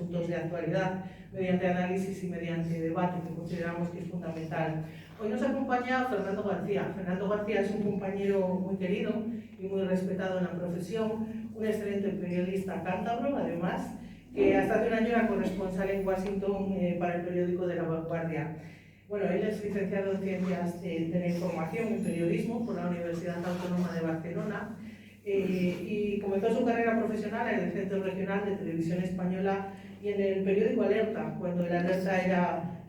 asuntos de actualidad mediante análisis y mediante debate, que consideramos que es fundamental. Hoy nos acompaña Fernando García. Fernando García es un compañero muy querido y muy respetado en la profesión, un excelente periodista cántabro, además, que hasta hace un año era corresponsal en Washington para el periódico de La Vanguardia. Bueno, él es licenciado en Ciencias de la Información y Periodismo por la Universidad Autónoma de Barcelona y comenzó su carrera profesional en el Centro Regional de Televisión Española y en el periódico Alerta, cuando el Alerta era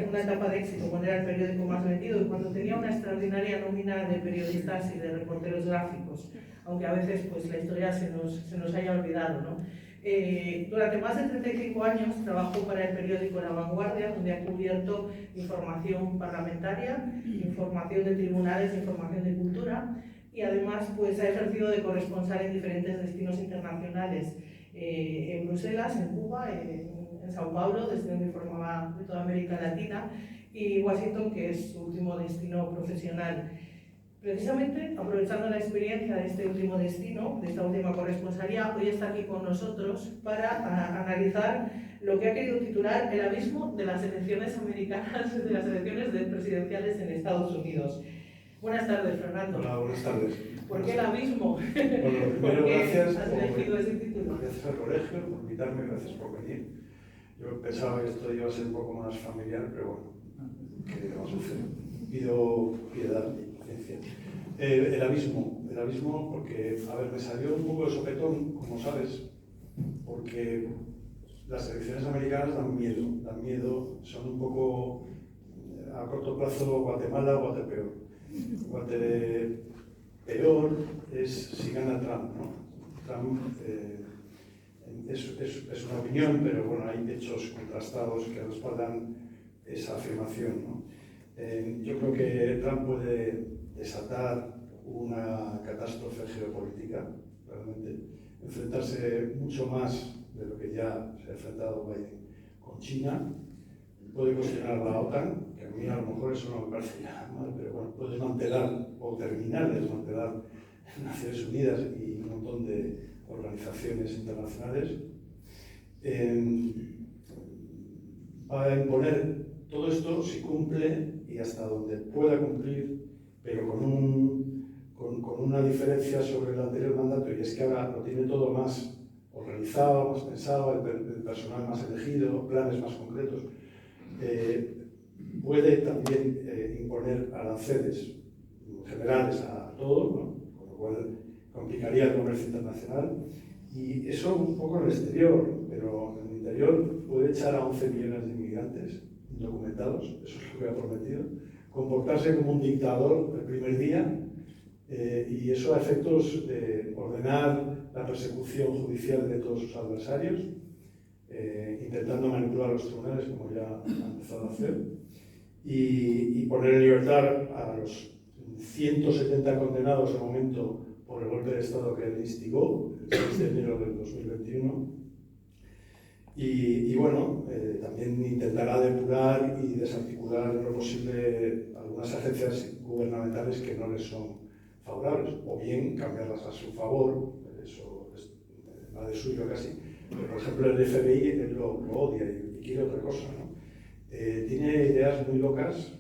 una etapa de éxito, cuando era el periódico más vendido y cuando tenía una extraordinaria nómina de periodistas y de reporteros gráficos, aunque a veces pues, la historia se nos haya olvidado, ¿no? Durante más de 35 años trabajó para el periódico La Vanguardia, donde ha cubierto información parlamentaria, información de tribunales, información de cultura, y además pues, ha ejercido de corresponsal en diferentes destinos internacionales, en Bruselas, en Cuba, en Sao Paulo, desde donde informaba de toda América Latina, y Washington, que es su último destino profesional. Precisamente, aprovechando la experiencia de este último destino, de esta última corresponsalía, hoy está aquí con nosotros para analizar lo que ha querido titular el abismo de las elecciones americanas, de las elecciones presidenciales en Estados Unidos. Buenas tardes, Fernando. Hola, buenas tardes. ¿Por qué el abismo? Bueno, primero, gracias has elegido ese título. Gracias al colegio por invitarme, gracias por venir. Yo pensaba que esto iba a ser un poco más familiar, pero bueno, ¿qué vamos a hacer? Pido piedad y paciencia. El abismo, porque, a ver, me salió un poco de sopetón, como sabes, porque las elecciones americanas dan miedo, son un poco a corto plazo Guatemala o Guatepeor. Peor es si gana Trump, ¿no? Trump es una opinión, pero bueno, hay hechos contrastados que respaldan esa afirmación, ¿no? Yo creo que Trump puede desatar una catástrofe geopolítica, realmente, enfrentarse mucho más de lo que ya se ha enfrentado Biden con China, puede cuestionar la OTAN, que a mí a lo mejor eso no me parece nada mal, pero bueno, puede desmantelar o terminar de desmantelar Naciones Unidas y un montón de organizaciones internacionales. Va a imponer todo esto si cumple y hasta donde pueda cumplir, pero con una diferencia sobre el anterior mandato, y es que ahora lo tiene todo más organizado, más pensado, el personal más elegido, planes más concretos. Puede también imponer aranceles generales a todo, ¿no? Con lo cual complicaría el comercio internacional, y eso un poco en el exterior, pero en el interior puede echar a 11 millones de inmigrantes indocumentados, eso es lo que ha prometido, comportarse como un dictador el primer día, y eso a efectos de ordenar la persecución judicial de todos sus adversarios, intentando manipular los tribunales, como ya ha empezado a hacer, y poner en libertad a los 170 condenados de momento por el golpe de Estado que él instigó el 6 de enero del 2021. Y bueno, también intentará depurar y desarticular en lo posible algunas agencias gubernamentales que no les son favorables, o bien cambiarlas a su favor, eso va de suyo casi. Pero, por ejemplo, el FBI él lo odia y quiere otra cosa, ¿no? Tiene ideas muy locas,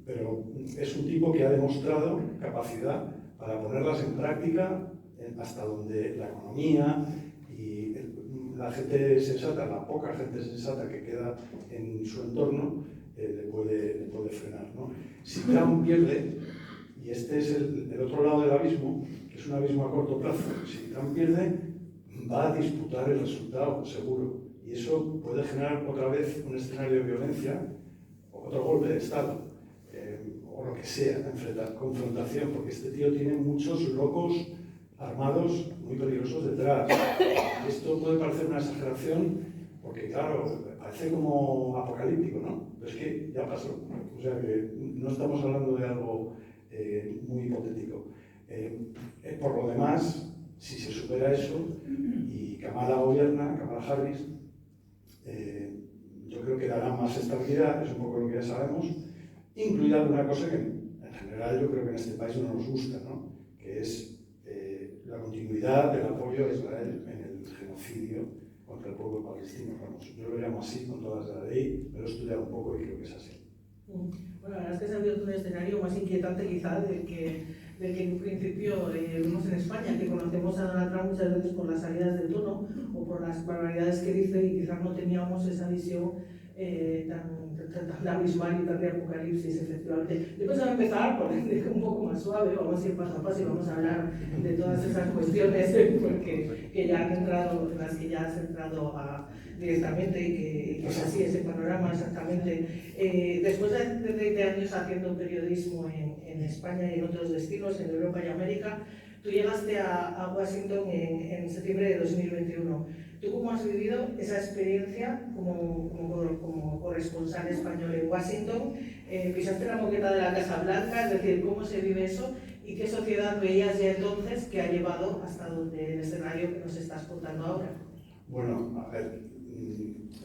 pero es un tipo que ha demostrado capacidad para ponerlas en práctica hasta donde la economía y la gente sensata, la poca gente sensata que queda en su entorno, le puede frenar, ¿no? Si Trump pierde, y este es el otro lado del abismo, que es un abismo a corto plazo, si Trump pierde, va a disputar el resultado, seguro. Y eso puede generar otra vez un escenario de violencia, o otro golpe de Estado, o lo que sea, confrontación, porque este tío tiene muchos locos armados muy peligrosos detrás. Esto puede parecer una exageración, porque claro, parece como apocalíptico, ¿no? Pero es que ya pasó. O sea que no estamos hablando de algo muy hipotético. Por lo demás, si se supera eso y Kamala gobierna, Kamala Harris, yo creo que dará más estabilidad, es un poco lo que ya sabemos, incluida una cosa que en general yo creo que en este país no nos gusta, ¿no? Que es la continuidad del apoyo a Israel en el genocidio contra el pueblo palestinos, vamos. Yo lo llamo así con todas las de la ley, me lo he estudiado un poco y creo que es así. Bueno, la verdad es que se ha abierto un escenario más inquietante quizá del que en un principio vimos en España, que conocemos a Donald Trump muchas veces por las salidas del tono o por las barbaridades que dice, y quizás no teníamos esa visión tan abismal y tan de apocalipsis, efectivamente. Yo pensaba empezar por un poco más suave, vamos a ir paso a paso y vamos a hablar de todas esas cuestiones porque que ya han entrado, en las que ya has entrado directamente y que es así ese panorama exactamente. Después de 20 años haciendo periodismo en España y en otros destinos, en Europa y América, tú llegaste a Washington en septiembre de 2021. ¿Tú cómo has vivido esa experiencia como corresponsal español en Washington? ¿Pisaste la moqueta de la Casa Blanca? Es decir, ¿cómo se vive eso? ¿Y qué sociedad veías ya entonces que ha llevado hasta donde el escenario que nos estás contando ahora? Bueno, a ver,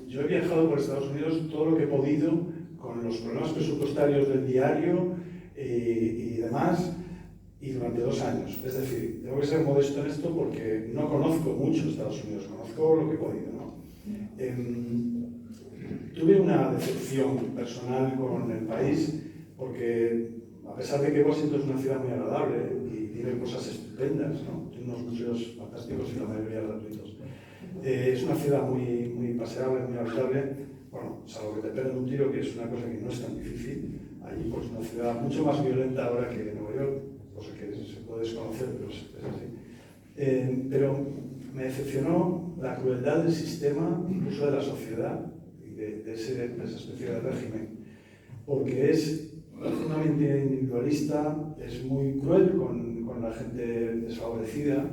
yo he viajado por Estados Unidos todo lo que he podido con los problemas presupuestarios del diario y demás, y durante 2 años. Es decir, tengo que ser modesto en esto porque no conozco mucho Estados Unidos, conozco lo que he podido, ¿no? Tuve una decepción personal con el país porque, a pesar de que Washington es una ciudad muy agradable y tiene cosas estupendas, ¿no? Tiene unos museos fantásticos y la mayoría gratuitos. Es una ciudad muy, muy paseable, muy habitable, bueno, salvo que te peguen un tiro, que es una cosa que no es tan difícil. Allí pues una ciudad mucho más violenta ahora que Nueva York, cosa que se puede desconocer, pero es así. Pero me decepcionó la crueldad del sistema, incluso de la sociedad, y de esa especie de régimen, porque es profundamente individualista, es muy cruel con la gente desfavorecida,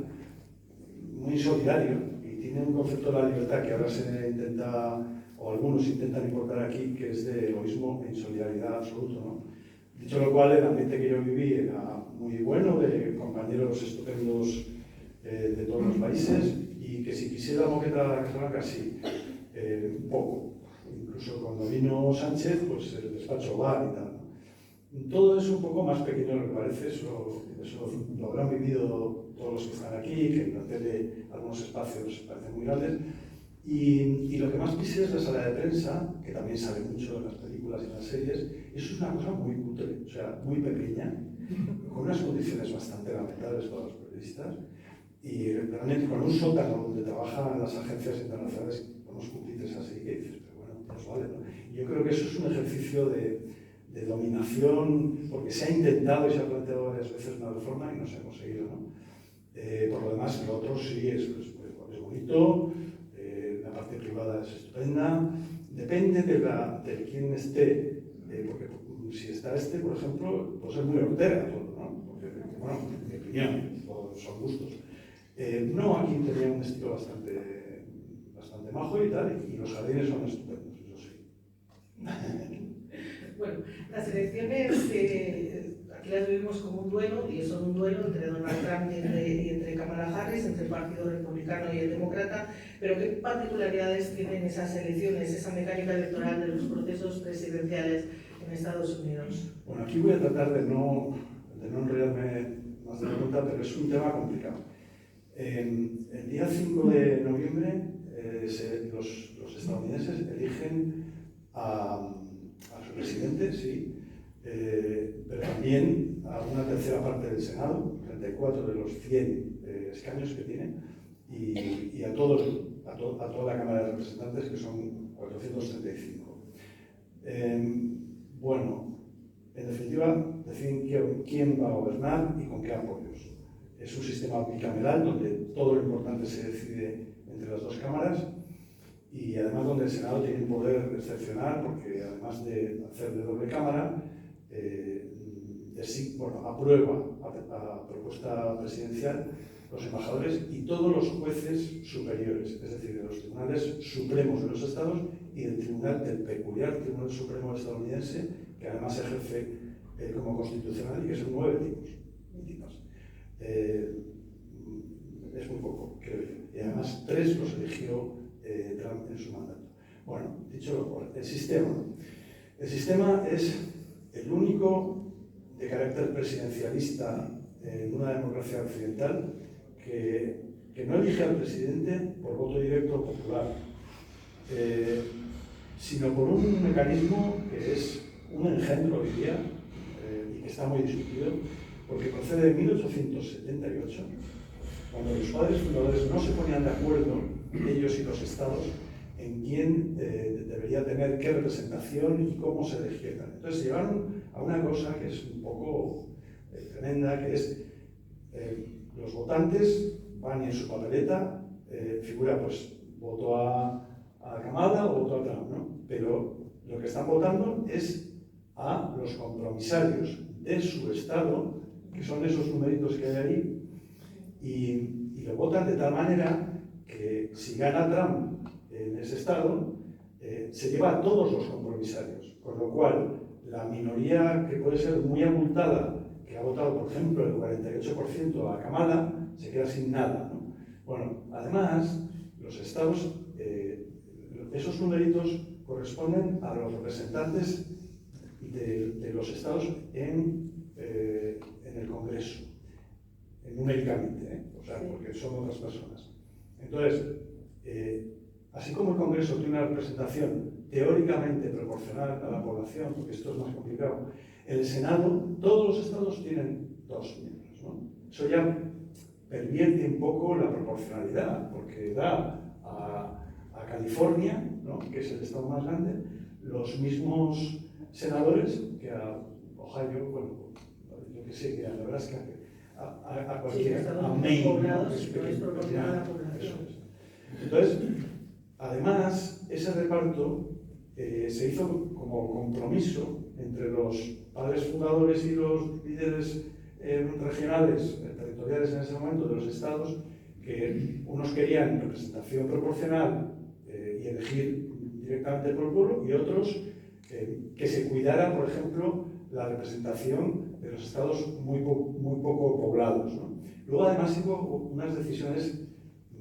muy insolidario, y tiene un concepto de la libertad que ahora se intenta, o algunos intentan importar aquí, que es de egoísmo e insolidaridad absoluto, ¿no? Dicho lo cual, el ambiente que yo viví era muy bueno, de compañeros estupendos de todos los países, y que si quisiera moqueta de la Casa Blanca, sí, un poco. Incluso cuando vino Sánchez, pues el despacho Oval y tal, ¿no? Todo es un poco más pequeño de lo que parece, eso lo habrán vivido todos los que están aquí, que en la tele algunos espacios parecen muy grandes. Y lo que más pisé es la sala de prensa, que también sale mucho en las películas y en las series. Eso es una cosa muy cutre, o sea, muy pequeña, con unas condiciones bastante lamentables para los periodistas, y realmente con un sótano donde trabajan las agencias internacionales, con unos pupitres así, que dices, pero bueno, pues vale, ¿no? Y yo creo que eso es un ejercicio de dominación, porque se ha intentado y se ha planteado varias veces una reforma y no se ha conseguido, ¿no? Por lo demás, lo otro sí es bonito. La parte privada es estupenda, depende de quién esté, porque si está por ejemplo, puede ser muy hortera todo, ¿no? Porque, bueno, en mi opinión, todos son gustos. No, aquí tenía un estilo bastante majo y tal, y los jardines son estupendos, eso sí. Bueno, las elecciones aquí las vivimos como un duelo, y son un duelo entre Donald Trump y entre Kamala Harris, entre el Partido Republicano y el Demócrata. Pero ¿qué particularidades tienen esas elecciones, esa mecánica electoral de los procesos presidenciales en Estados Unidos? Bueno, aquí voy a tratar de no enrollarme más de la cuenta, pero es un tema complicado. El día 5 de noviembre los estadounidenses eligen a su presidente, sí, pero también a una tercera parte del Senado, 34 de los 100 escaños que tiene, y a toda la Cámara de Representantes, que son 435. Bueno, en definitiva, deciden quién va a gobernar y con qué apoyos. Es un sistema bicameral donde todo lo importante se decide entre las dos cámaras, y además donde el Senado tiene un poder excepcional, porque además de hacer de doble cámara, aprueba a propuesta presidencial los embajadores y todos los jueces superiores, es decir, de los tribunales supremos de los estados y del peculiar Tribunal Supremo estadounidense, que además ejerce como constitucional y que son 9 tipos. Es muy poco, creo yo. Y además 3 los eligió Trump en su mandato. Bueno, dicho lo cual, el sistema es el único de carácter presidencialista en una democracia occidental que no elige al presidente por voto directo popular, sino por un mecanismo que es un engendro, diría, y que está muy discutido, porque procede de 1878, cuando los padres fundadores no se ponían de acuerdo, ellos y los estados, en quién debería tener qué representación y cómo se elegía. Entonces llegaron a una cosa que es un poco tremenda, que es los votantes van y en su papeleta figura, pues, voto a Kamala o voto a Trump, ¿no? Pero lo que están votando es a los compromisarios de su estado, que son esos numeritos que hay ahí, y lo votan de tal manera que si gana Trump en ese estado, se lleva a todos los compromisarios, con lo cual la minoría que puede ser muy abultada, que ha votado, por ejemplo, el 48% a Kamala, se queda sin nada, ¿no? Bueno, además, los estados, esos numeritos corresponden a los representantes de los estados en el Congreso, numéricamente, o sea, porque son otras personas. Entonces, así como el Congreso tiene una representación teóricamente proporcional a la población, porque esto es más complicado, en el Senado todos los estados tienen 2 miembros, ¿no? Eso ya pervierte un poco la proporcionalidad, porque da a California, ¿no?, que es el estado más grande, los mismos senadores que a Ohio, bueno, yo que sé, que a Nebraska, a cualquiera, a Maine, ¿no?, que es proporcional. Entonces, además, ese reparto se hizo como compromiso entre los padres fundadores y los líderes regionales, territoriales en ese momento de los estados, que unos querían representación proporcional y elegir directamente por el pueblo, y otros que se cuidara, por ejemplo, la representación de los estados muy poco poblados, ¿no? Luego, además, hubo unas decisiones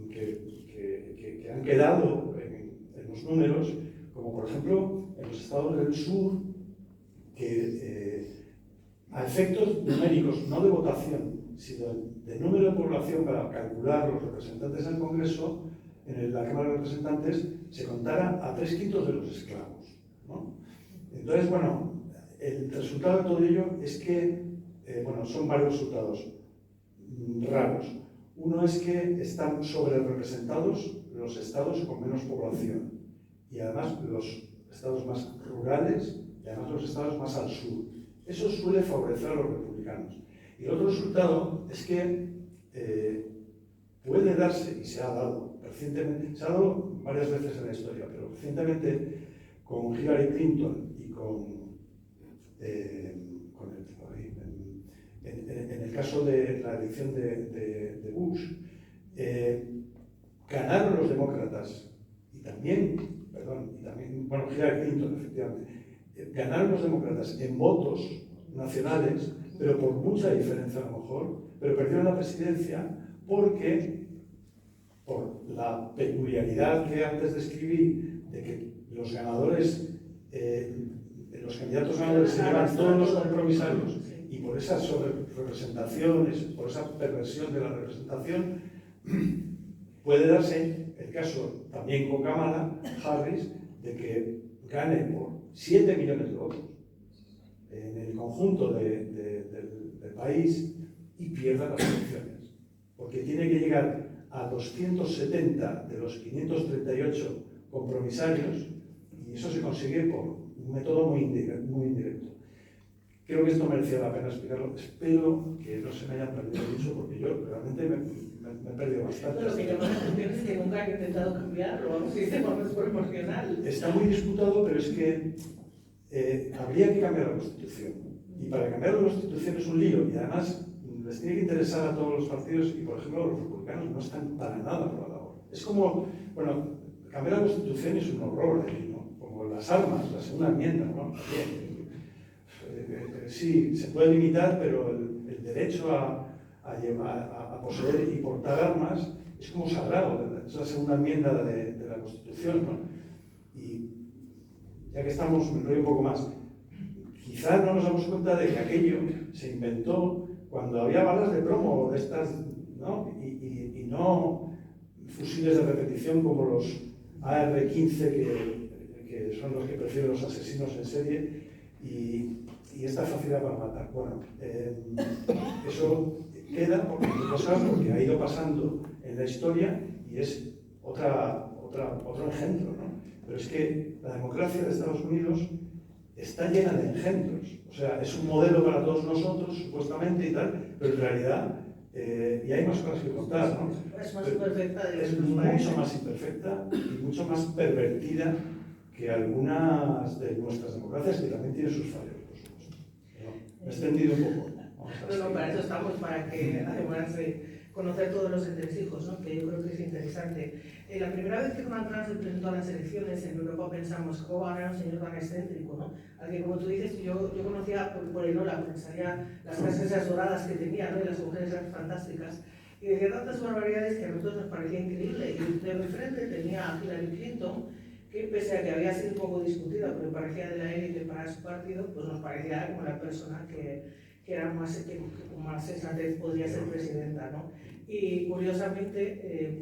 que han quedado en los números, como por ejemplo en los estados del sur, que a efectos numéricos, no de votación, sino de número de población para calcular los representantes del Congreso, en la Cámara de Representantes se contara a 3/5 de los esclavos, ¿no? Entonces, bueno, el resultado de todo ello es que, bueno, son varios resultados raros. Uno es que están sobre representados los estados con menos población, y además los estados más rurales, y además los estados más al sur. Eso suele favorecer a los republicanos. Y el otro resultado es que puede darse, y se ha dado recientemente, se ha dado varias veces en la historia, pero recientemente con Hillary Clinton y en el caso de la elección de Bush, ganaron los demócratas y también, bueno, Hillary Clinton, efectivamente, ganaron los demócratas en votos nacionales, pero por mucha diferencia a lo mejor, pero perdieron la presidencia porque, por la peculiaridad que antes describí, de que los ganadores, los candidatos ganadores se llevan todos los compromisarios, y por esas representaciones, por esa perversión de la representación, puede darse el caso también con Kamala Harris de que gane por 7 millones de votos en el conjunto del país y pierda las elecciones, porque tiene que llegar a 270 de los 538 compromisarios, y eso se consigue por un método muy indirecto. Creo que esto merecía la pena explicarlo. Espero que no se me hayan perdido mucho, porque yo realmente me he perdido bastante. Lo que llama la atención es que nunca han intentado cambiarlo, aunque sistema es proporcional. Está muy disputado, pero es que habría que cambiar la Constitución. Y para cambiar la Constitución es un lío, y además les tiene que interesar a todos los partidos, y por ejemplo los republicanos no están para nada por la labor. Es como, bueno, cambiar la Constitución es un horror allí, ¿no? Como las armas, la segunda enmienda, ¿no? También. Sí, se puede limitar, pero el derecho a poseer y portar armas es como sagrado, es la segunda enmienda de la Constitución, ¿no? Y ya que estamos, me enrollo un poco más, quizás no nos damos cuenta de que aquello se inventó cuando había balas de plomo de estas, ¿no? Y no fusiles de repetición como AR-15, que son los que prefieren los asesinos en serie, y esta facilidad para matar. Bueno, eso queda porque ha ido pasando en la historia y es otro engendro, ¿no? Pero es que la democracia de Estados Unidos está llena de engendros. O sea, es un modelo para todos nosotros, supuestamente y tal, pero en realidad, y hay más cosas que contar, ¿no? Es más imperfecta. Es mucho más imperfecta y mucho más pervertida que algunas de nuestras democracias, que también tienen sus fallos, por supuesto. Me he extendido un poco. No, para eso estamos, para que además conocer todos los entresijos, ¿no? Que yo creo que es interesante. La primera vez que Donald Trump se presentó a las elecciones en Europa pensamos, ¿cómo va a ganar un señor tan excéntrico, ¿no? Al que, como tú dices, yo conocía por el Ola, pensaría las casas esas doradas que tenía, ¿no? Y las mujeres eran fantásticas. Y decía tantas barbaridades que a nosotros nos parecía increíble. Y de enfrente tenía a Hillary Clinton, que pese a que había sido un poco discutida, porque parecía de la élite para su partido, pues nos parecía como la persona que era más, que con más sensatez podría ser presidenta, ¿no? Y curiosamente,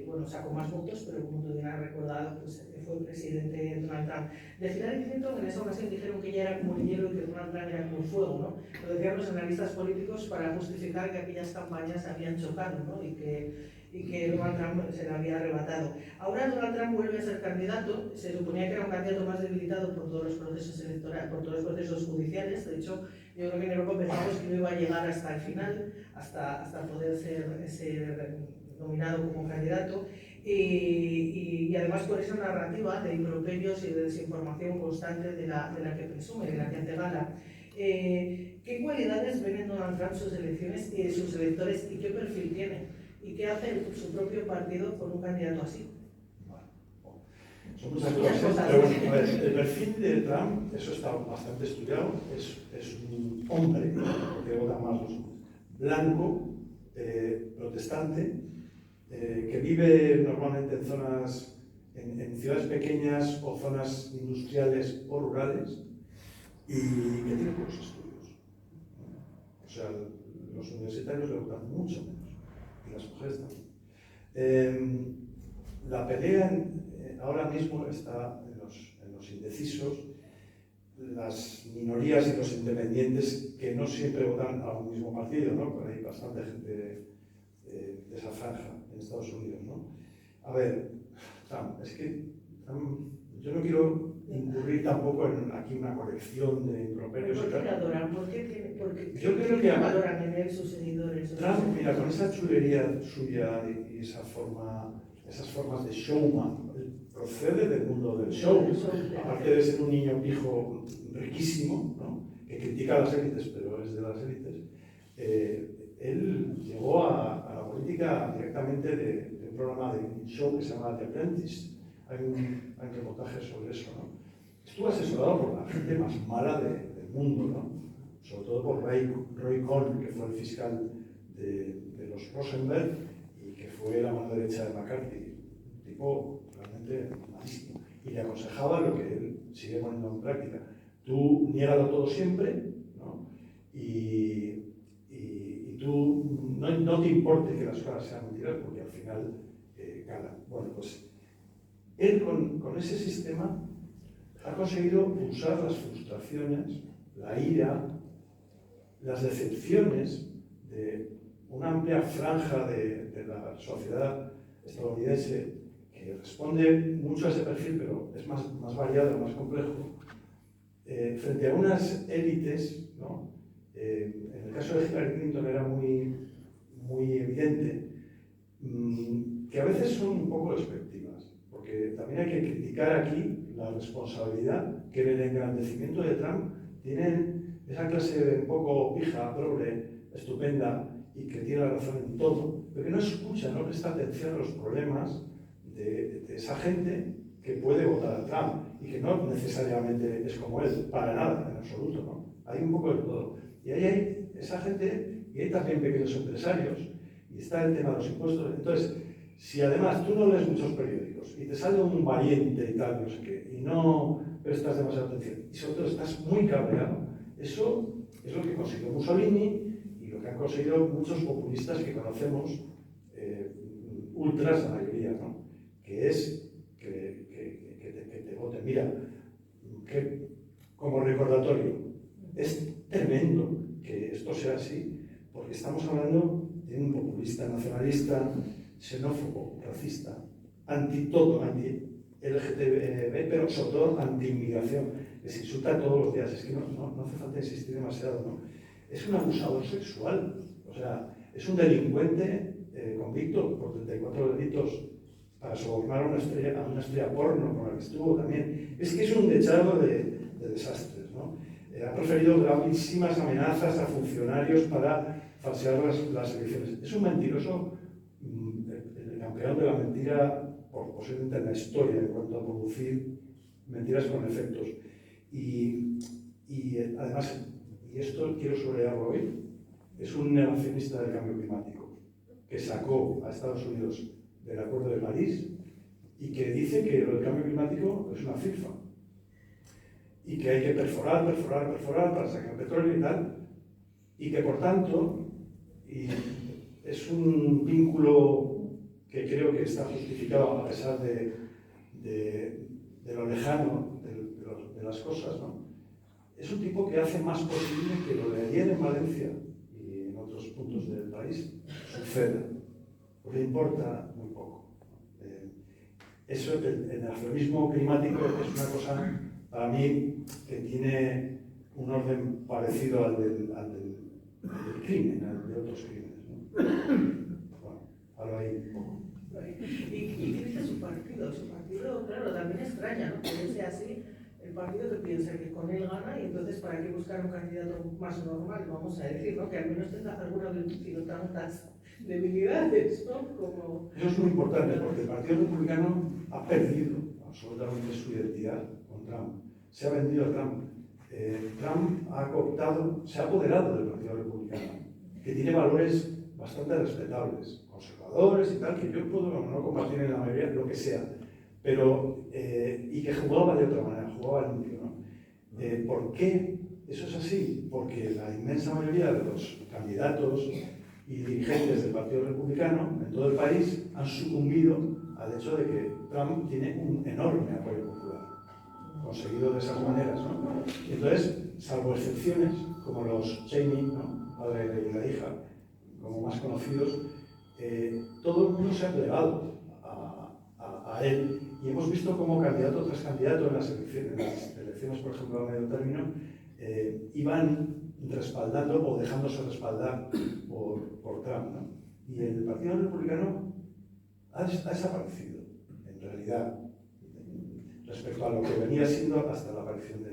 bueno, sacó más votos, pero como tú bien has recordado, pues fue presidente Donald Trump. De Hillary Clinton, en esa ocasión dijeron que ella era como el hielo y que Donald Trump era como el fuego, ¿no? Lo decían los analistas políticos para justificar que aquellas campañas habían chocado, ¿no? Y que Donald Trump se la había arrebatado. Ahora Donald Trump vuelve a ser candidato, se suponía que era un candidato más debilitado por todos los procesos electorales, por todos los procesos judiciales. De hecho, yo creo que en Europa pensamos que no iba a llegar hasta el final, hasta poder ser nominado como candidato, y además por esa narrativa de improperios y de desinformación constante de la que presume, de la que hace gala. ¿Qué cualidades ven en Donald Trump sus elecciones y sus electores, y qué perfil tiene? ¿Y qué hace su propio partido con un candidato así? Son muchas cosas, pero bueno, a ver, el perfil de Trump, eso está bastante estudiado, es un hombre, porque votan más los hombres, blanco, protestante, que vive normalmente en zonas, en ciudades pequeñas o zonas industriales o rurales, y que tiene pocos estudios. O sea, los universitarios le votan mucho menos, y las mujeres también. La pelea ahora mismo está en los indecisos, las minorías y los independientes que no siempre votan a un mismo partido, ¿no? Pero hay bastante gente de esa franja en Estados Unidos, ¿no? A ver, Trump, es que yo no quiero incurrir tampoco en aquí una colección de improperios. ¿Por qué le adoran? Porque yo creo que valoran en él sus seguidores. Trump, mira, con esa chulería suya y esas formas de showman, procede del mundo del show, aparte de ser un niño pijo riquísimo, ¿no? Que critica a las élites, pero es de las élites. Él llegó a la política directamente de un programa de show que se llama The Apprentice. Hay un reportaje sobre eso, ¿no? Estuvo asesorado por la gente más mala del mundo, ¿no? Sobre todo por Roy Cohn, que fue el fiscal de los Rosenberg y que fue la mano derecha de McCarthy, un tipo realmente malísimo. Y le aconsejaba lo que él sigue poniendo en práctica. Tú niégalo todo siempre, ¿no? Y tú no te importe que las cosas sean mentiras, porque al final calan. Bueno, pues él con ese sistema ha conseguido usar las frustraciones, la ira, las decepciones de una amplia franja de la sociedad estadounidense que responde mucho a ese perfil, pero es más variado, más complejo, frente a unas élites, ¿no? En el caso de Hillary Clinton era muy evidente, que a veces son un poco despectivas, porque también hay que criticar aquí la responsabilidad que en el engrandecimiento de Trump tienen esa clase un poco pija, progre, estupenda, y que tiene la razón en todo, pero que no escucha, no presta atención a los problemas de esa gente que puede votar a Trump y que no necesariamente es como él, para nada, en absoluto, ¿no? Hay un poco de todo. Y ahí hay esa gente, y hay también pequeños empresarios, y está el tema de los impuestos. Entonces, si además tú no lees muchos periódicos y te sale un valiente y tal, no sé qué, y no prestas demasiada atención, y sobre todo estás muy cabreado, eso es lo que consiguió Mussolini y lo que han conseguido muchos populistas que conocemos, ultras la mayoría, ¿no? Que es que mira, que como recordatorio, es tremendo que esto sea así, porque estamos hablando de un populista nacionalista, xenófobo, racista, anti todo, anti LGTB, pero sobre todo anti-inmigración, que se insulta todos los días. Es que no hace falta insistir demasiado, ¿no? Es un abusador sexual, o sea, es un delincuente convicto por 34 delitos para sobornar a una estrella porno con la que estuvo también. Es que es un dechado de desastres, ¿no? Ha proferido gravísimas amenazas a funcionarios para falsear las elecciones. Es un mentiroso, el campeón de la mentira posiblemente en la historia en cuanto a producir mentiras con efectos. Y además, y esto quiero subrayarlo hoy, es un negacionista del cambio climático que sacó a Estados Unidos del Acuerdo de París y que dice que lo del cambio climático es una filfa y que hay que perforar para sacar petróleo y tal, y que por tanto, y es un vínculo que creo que está justificado a pesar de lo lejano de las cosas, ¿no? Es un tipo que hace más posible que lo de ayer en Valencia y en otros puntos del país suceda, porque le importa muy poco. Eso, el negacionismo climático es una cosa, para mí, que tiene un orden parecido al del crimen, al de otros crímenes, ¿no? Bueno, ahora hay un poco. ¿Y qué dice su partido? Su partido, claro, también extraña, ¿no? Que sea así, el partido que piensa que con él gana y entonces para qué buscar un candidato más normal, vamos a decir, ¿no? Que al menos tenga alguna virtud y no tantas debilidades, ¿no? Como... Eso es muy importante porque el Partido Republicano ha perdido absolutamente su identidad con Trump. Se ha vendido a Trump. Trump ha cooptado, se ha apoderado del Partido Republicano, que tiene valores bastante respetables, conservadores y tal, que yo puedo no compartir en la mayoría, lo que sea, pero, y que jugaba de otra manera, jugaba limpio, ¿no? ¿Por qué eso es así? Porque la inmensa mayoría de los candidatos y dirigentes del Partido Republicano en todo el país han sucumbido al hecho de que Trump tiene un enorme apoyo popular, conseguido de esas maneras, ¿no? Y entonces, salvo excepciones, como los Cheney, ¿no? Padre y la hija, como más conocidos, todo el mundo se ha plegado a él. Y hemos visto como candidato tras candidato en las elecciones, por ejemplo, a medio término, iban respaldando o dejándose respaldar por Trump, ¿no? Y el Partido Republicano ha desaparecido, en realidad, respecto a lo que venía siendo hasta la aparición de